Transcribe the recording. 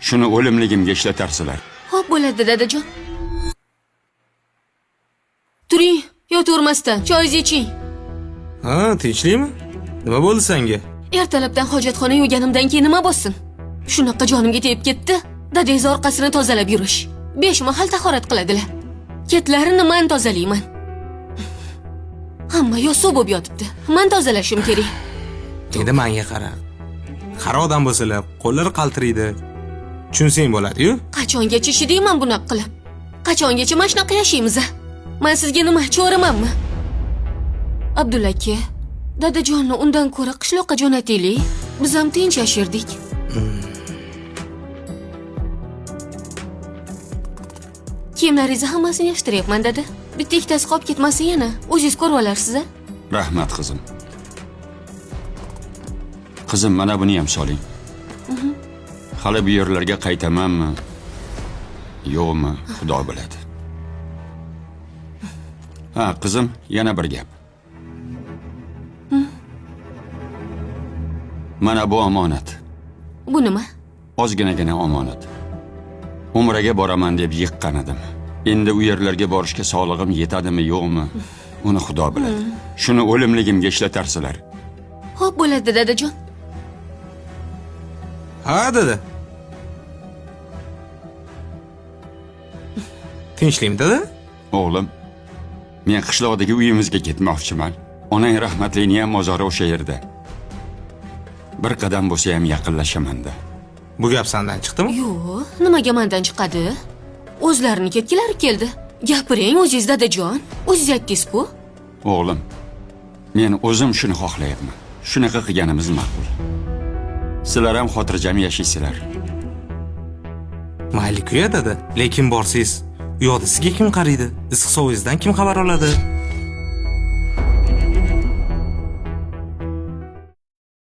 Shuni o'limligimga ishlatarsizlar. Xo'p bo'ladi, dadajon. Turing, yotavermasdan choyingizni iching. Ha, tinchlikmi? Nima bo'ldi senga? Ertalabdan hojatxona yuvganimdan keyin nima bo'lsin? Shunaqa jonimga tegib ketdi. Dadangiz orqasini tozalab yurish. 5 mahal tahorat qiladilar. Ketlarini men tozalayman. Hamma yosuv bo'lib yotibdi. Men tozalashim kerak. Endi menga qara. Qara odam bo'lsalar, qo'llari qaltiraydi. Tushunsang bo'ladi-yu. Qachongacha ishlayman bunaqa qilib? Qachongacha mana shunaqa yashaymiz? Men sizga nima cho'ramanmi? Abdulla aka, dadajonni undan ko'ra qishloqqa jo'nataylik. Biz ham tinch yashardik. Kiyimlaringizni hammasini yig'ishtiryapman, dada. Bitta ikkitasi qolib ketmasa yana, o'zingiz ko'rib olarsiz-a? Rahmat qizim. Qizim, mana buni ham soling. Hali bu yerlarga qaytamanmi? Yo'qmi? Xudo biladi. Ha, qizim, yana bir gap. Mana bu omonat. Bu nima? Ozginagina omonat. Umraga boraman deb yiqqan edim. Endi u yerlarga borishga sog'lig'im yetadimi, yo'qmi? Uni Xudo biladi. Shuni o'limligimga ishlatarsizlar. Xo'p bo'ladi, dadajon. Ha, dada. Tinchlikmi, dada? O'g'lim, men qishloqdagi uyimizga ketmoqchiman. Onang rahmatlining ham mozori o'sha yerda. Bir qadam bo'lsa ham yaqinlashamanda. Bu gap sendan chiqdimi? Yo'q, nimaga mendan chiqadi? O'zlarini ketgilari keldi. Gapiring o'zingiz, dadajon. O'zingiz aytdingiz-ku. O'g'lim, men o'zim shuni xohlayapman. Shunaqa qilganimiz ma'qul. Sizlar ham xotirjam yashaysizlar. Mayli-ku, dada. Lekin borsiz, u yoqda sizga kim qaraydi? Issiq sovingizdan kim xabar oladi?